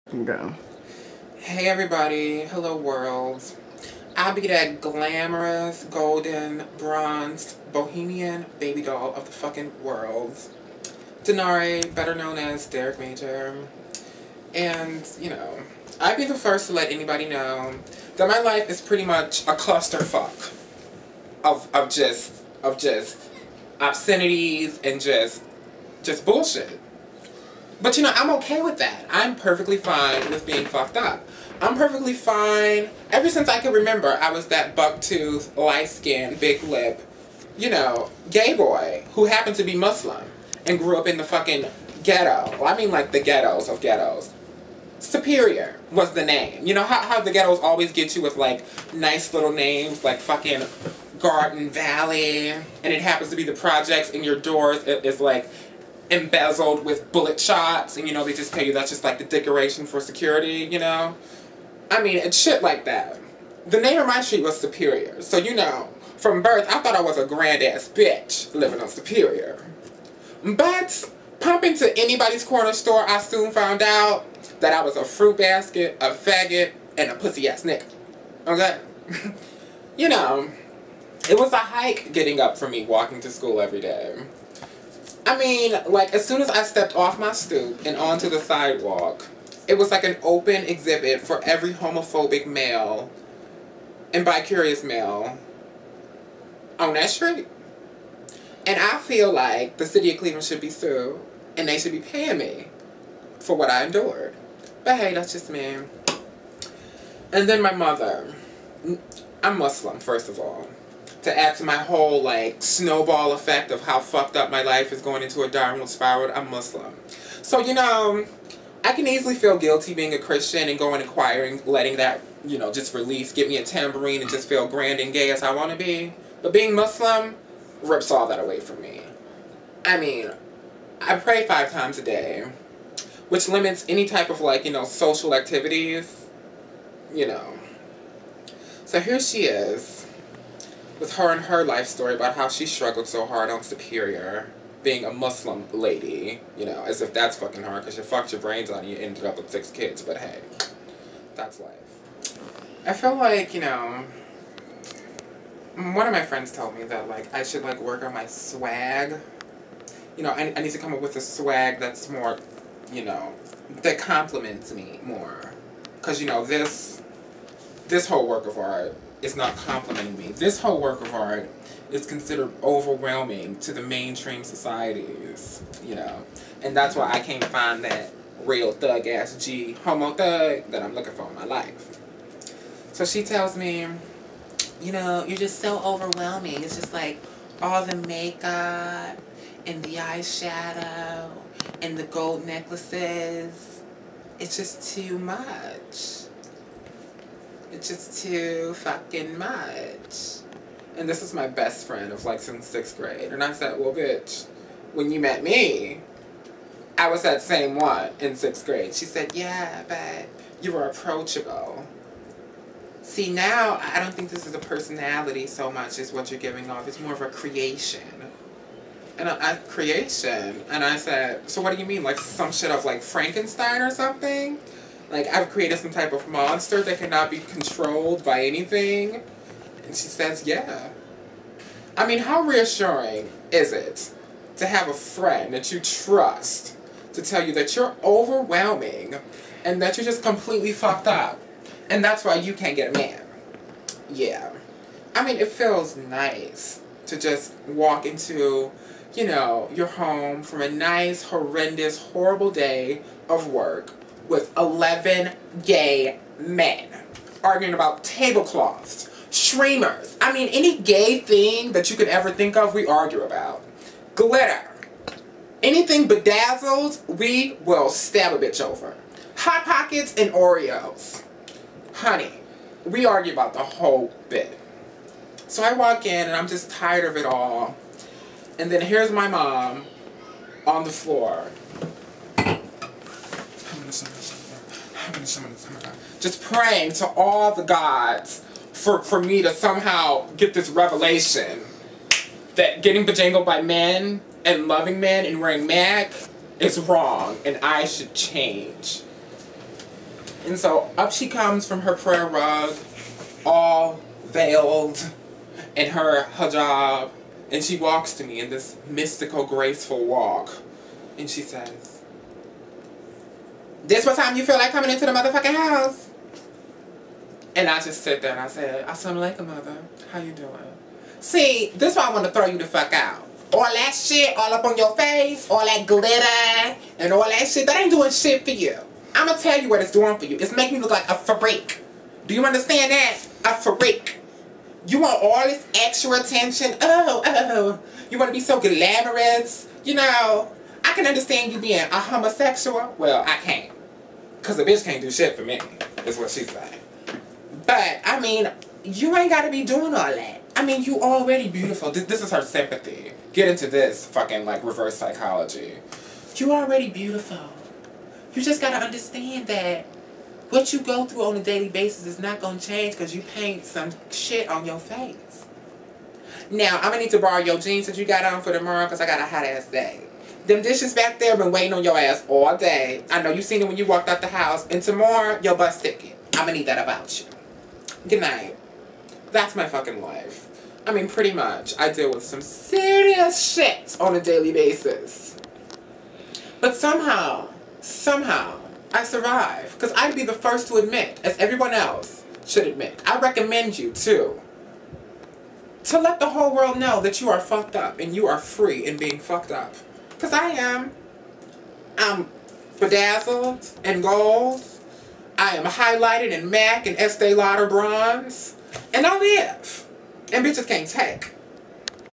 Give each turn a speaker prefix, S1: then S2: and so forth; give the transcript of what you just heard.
S1: Go.
S2: Hey everybody, hello world. I'll be that glamorous, golden, bronze, bohemian baby doll of the fucking world. Dinari, better known as Derek Major. And, I'd be the first to let anybody know that my life is pretty much a clusterfuck of just obscenities and just bullshit. But I'm okay with that. I'm perfectly fine with being fucked up. I'm perfectly fine. Ever since I can remember, I was that buck-toothed, light-skinned, big lip, gay boy who happened to be Muslim and grew up in the fucking ghetto. Well, I mean like the ghettos of ghettos. Superior was the name. You know how the ghettos always get you with like nice little names like fucking Garden Valley, and it happens to be the projects in your doors is like embezzled with bullet shots, and they just tell you that's just like the decoration for security, I mean, it's shit like that. The name of my street was Superior, so from birth I thought I was a grand ass bitch living on Superior. But pumping to anybody's corner store, I soon found out that I was a fruit basket, a faggot, and a pussy ass nigga. Okay? It was a hike getting up for me walking to school every day. I mean, like, as soon as I stepped off my stoop and onto the sidewalk, it was like an open exhibit for every homophobic male and bi-curious male on that street. And I feel like the city of Cleveland should be sued, and they should be paying me for what I endured. But hey, that's just me. And then my mother. I'm Muslim, first of all. To add to my whole, like, snowball effect of how fucked up my life is going into a downward spiral, I'm Muslim. So, I can easily feel guilty being a Christian and going inquiring, letting that, just release, get me a tambourine and just feel grand and gay as I want to be. But being Muslim rips all that away from me. I mean, I pray 5 times a day, which limits any type of, like, social activities, So here she is, with her and her life story about how she struggled so hard on Superior, being a Muslim lady, as if that's fucking hard, because you fucked your brains out and you ended up with 6 kids, but hey, that's life. I feel like, one of my friends told me that, like, I should, like, work on my swag. I need to come up with a swag that's more, that compliments me more. Because, this whole work of art is not complimenting me. This whole work of art is considered overwhelming to the mainstream societies, And that's why I can't find that real thug-ass G homo thug that I'm looking for in my life. So she tells me, you're just so overwhelming. It's just like all the makeup and the eyeshadow and the gold necklaces. It's just too much. It's just too fucking much. And this is my best friend of like since 6th grade. And I said, well, bitch, when you met me, I was that same one in 6th grade. She said, yeah, but you were approachable. See, now, I don't think this is a personality so much as what you're giving off. It's more of a creation. And creation. And I said, so what do you mean? Like some shit of like Frankenstein or something? Like, I've created some type of monster that cannot be controlled by anything. And she says, yeah. I mean, how reassuring is it to have a friend that you trust to tell you that you're overwhelming and that you're just completely fucked up, and that's why you can't get a man? Yeah. I mean, it feels nice to just walk into, your home from a nice, horrendous, horrible day of work with 11 gay men arguing about tablecloths, streamers. I mean, any gay thing that you could ever think of, we argue about. Glitter. Anything bedazzled, we will stab a bitch over. Hot Pockets and Oreos. Honey, we argue about the whole bit. So I walk in and I'm just tired of it all. And then here's my mom on the floor. Just praying to all the gods for me to somehow get this revelation that getting bejangled by men and loving men and wearing MAC is wrong and I should change. And so up she comes from her prayer rug, all veiled in her hijab, and she walks to me in this mystical, graceful walk. And she says, "This what time you feel like coming into the motherfucking house?" And I just sit there and I said, "Assalamu alaikum, mother. How you doing?" See, this is why I want to throw you the fuck out. All that shit all up on your face, all that glitter, and all that shit, that ain't doing shit for you. I'm going to tell you what it's doing for you. It's making you look like a freak. Do you understand that? A freak. You want all this extra attention. Oh. You want to be so glamorous. You know, I can understand you being a homosexual. Well, I can't. Because a bitch can't do shit for me, is what she's saying. But, I mean, you ain't got to be doing all that. I mean, you already beautiful. This is her sympathy. Get into this fucking, like, reverse psychology. You already beautiful. You just gotta understand that what you go through on a daily basis is not gonna change because you paint some shit on your face. Now, I'm gonna need to borrow your jeans that you got on for tomorrow because I got a hot-ass day. Them dishes back there been waiting on your ass all day. I know you seen it when you walked out the house. And tomorrow, your bus ticket. I'm gonna need that about you. Good night. That's my fucking life. I mean, pretty much. I deal with some serious shit on a daily basis. But somehow, I survive. Because I'd be the first to admit, as everyone else should admit, I recommend you, too, to let the whole world know that you are fucked up and you are free in being fucked up. Because I am. I'm bedazzled in gold. I am highlighted in MAC and Estee Lauder bronze. And I live. And bitches can't take.